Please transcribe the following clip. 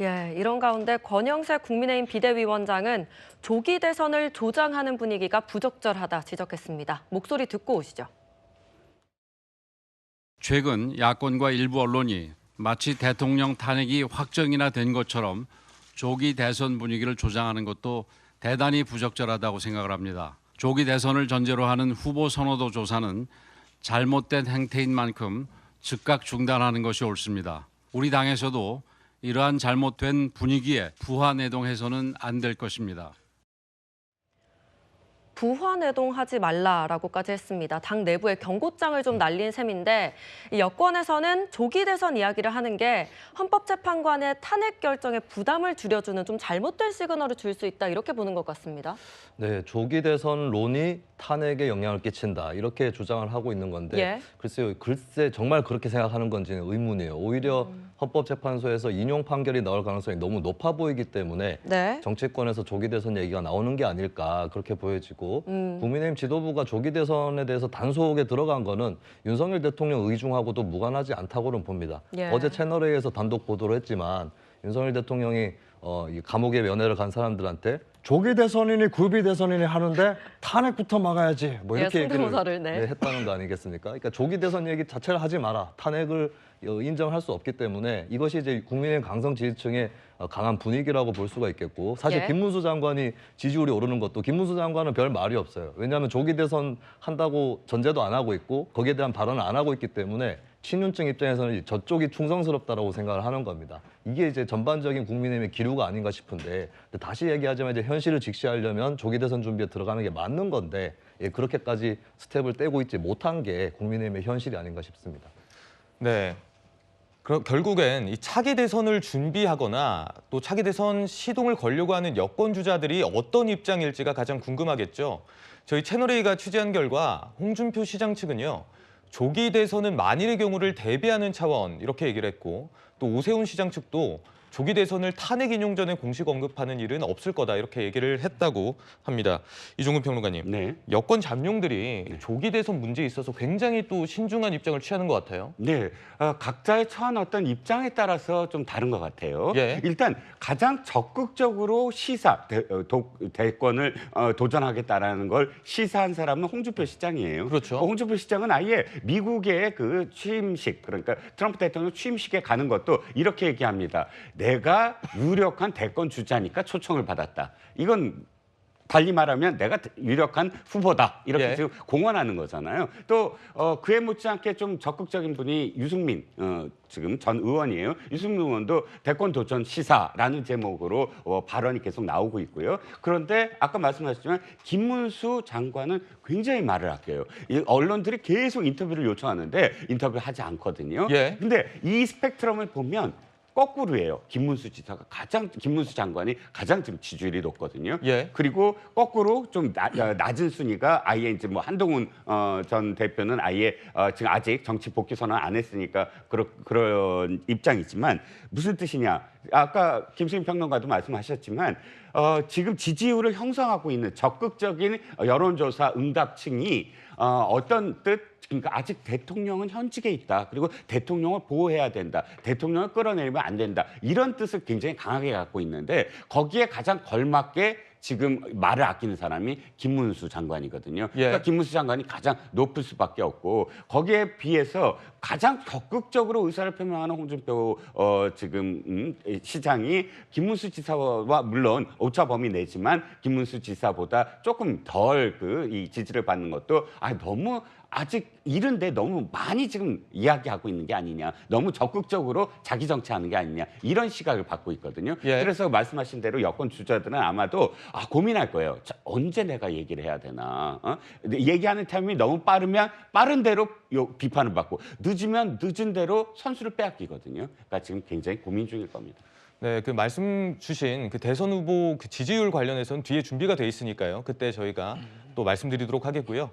예, 이런 가운데 권영세 국민의힘 비대위원장은 조기 대선을 조장하는 분위기가 부적절하다 지적했습니다. 목소리 듣고 오시죠. 최근 야권과 일부 언론이 마치 대통령 탄핵이 확정이나 된 것처럼 조기 대선 분위기를 조장하는 것도 대단히 부적절하다고 생각을 합니다. 조기 대선을 전제로 하는 후보 선호도 조사는 잘못된 행태인 만큼 즉각 중단하는 것이 옳습니다. 우리 당에서도 이러한 잘못된 분위기에 부화내동해서는 안 될 것입니다. 부화내동하지 말라라고까지 했습니다. 당 내부에 경고장을 좀 날린 셈인데 이 여권에서는 조기 대선 이야기를 하는 게 헌법재판관의 탄핵 결정에 부담을 줄여주는 좀 잘못된 시그널을 줄 수 있다 이렇게 보는 것 같습니다. 네, 조기 대선론이 탄핵에 영향을 끼친다 이렇게 주장을 하고 있는 건데 예. 글쎄 정말 그렇게 생각하는 건지는 의문이에요. 오히려 헌법재판소에서 인용 판결이 나올 가능성이 너무 높아 보이기 때문에 네. 정치권에서 조기 대선 얘기가 나오는 게 아닐까 그렇게 보여지고 국민의힘 지도부가 조기 대선에 대해서 단속에 들어간 거는 윤석열 대통령 의중하고도 무관하지 않다고는 봅니다. 예. 어제 채널A에서 단독 보도를 했지만 윤석열 대통령이 이 감옥에 면회를 간 사람들한테 조기 대선이니 굴비 대선이니 하는데 탄핵부터 막아야지 뭐 이렇게 예, 얘기를 성대모사를, 네. 했다는 거 아니겠습니까? 그러니까 조기 대선 얘기 자체를 하지 마라. 탄핵을 인정할 수 없기 때문에 이것이 이제 국민의힘 강성 지지층의 강한 분위기라고 볼 수가 있겠고 사실 예. 김문수 장관이 지지율이 오르는 것도 김문수 장관은 별 말이 없어요. 왜냐하면 조기 대선 한다고 전제도 안 하고 있고 거기에 대한 발언을 안 하고 있기 때문에 친윤층 입장에서는 저쪽이 충성스럽다라고 생각을 하는 겁니다. 이게 이제 전반적인 국민의힘의 기류가 아닌가 싶은데 다시 얘기하자면 이제 현실을 직시하려면 조기 대선 준비에 들어가는 게 맞는 건데 그렇게까지 스텝을 떼고 있지 못한 게 국민의힘의 현실이 아닌가 싶습니다. 네. 그럼 결국엔 이 차기 대선을 준비하거나 또 차기 대선 시동을 걸려고 하는 여권 주자들이 어떤 입장일지가 가장 궁금하겠죠. 저희 채널A가 취재한 결과 홍준표 시장 측은요. 조기 대선은 만일의 경우를 대비하는 차원 이렇게 얘기를 했고 또 오세훈 시장 측도 조기 대선을 탄핵 인용 전에 공식 언급하는 일은 없을 거다 이렇게 얘기를 했다고 합니다. 이종근 평론가님, 네. 여권 잠룡들이 조기 대선 문제에 있어서 굉장히 또 신중한 입장을 취하는 것 같아요. 네, 각자의 처한 어떤 입장에 따라서 좀 다른 것 같아요. 예. 일단 가장 적극적으로 대권을 도전하겠다라는 걸 시사한 사람은 홍준표 시장이에요. 그렇죠. 홍준표 시장은 아예 미국의 그 취임식, 그러니까 트럼프 대통령 취임식에 가는 것도 이렇게 얘기합니다. 내가 유력한 대권 주자니까 초청을 받았다. 이건 달리 말하면 내가 유력한 후보다 이렇게 예. 지금 공언하는 거잖아요. 또 그에 못지않게 좀 적극적인 분이 유승민 지금 전 의원이에요. 유승민 의원도 대권 도전 시사라는 제목으로 발언이 계속 나오고 있고요. 그런데 아까 말씀하셨지만 김문수 장관은 굉장히 말을 아껴요. 이 언론들이 계속 인터뷰를 요청하는데 인터뷰를 하지 않거든요. 예. 근데 이 스펙트럼을 보면 거꾸로예요. 김문수 장관이 가장 지금 지지율이 높거든요. 예. 그리고 거꾸로 좀 낮은 순위가 아예 이제 뭐 한동훈 전 대표는 아예 지금 아직 정치 복귀 선언 안 했으니까 그런 입장이지만 무슨 뜻이냐? 아까 김수민 평론가도 말씀하셨지만 지금 지지율을 형성하고 있는 적극적인 여론조사 응답층이 어떤 뜻? 그러니까 아직 대통령은 현직에 있다. 그리고 대통령을 보호해야 된다. 대통령을 끌어내리면 안 된다. 이런 뜻을 굉장히 강하게 갖고 있는데 거기에 가장 걸맞게 지금 말을 아끼는 사람이 김문수 장관이거든요. 예. 그러니까 김문수 장관이 가장 높을 수밖에 없고 거기에 비해서 가장 적극적으로 의사를 표명하는 홍준표 지금 시장이 김문수 지사와 물론 오차 범위 내지만 김문수 지사보다 조금 덜 이 지지를 받는 것도 너무 아직 이른데 너무 많이 지금 이야기하고 있는 게 아니냐. 너무 적극적으로 자기 정치하는 게 아니냐. 이런 시각을 받고 있거든요. 예. 그래서 말씀하신 대로 여권 주자들은 아마도 고민할 거예요. 언제 내가 얘기를 해야 되나. 얘기하는 타임이 너무 빠르면 빠른 대로 비판을 받고 늦으면 늦은 대로 선수를 빼앗기거든요. 그러니까 지금 굉장히 고민 중일 겁니다. 네, 그 말씀 주신 그 대선 후보 그 지지율 관련해서는 뒤에 준비가 돼 있으니까요. 그때 저희가 또 말씀드리도록 하겠고요.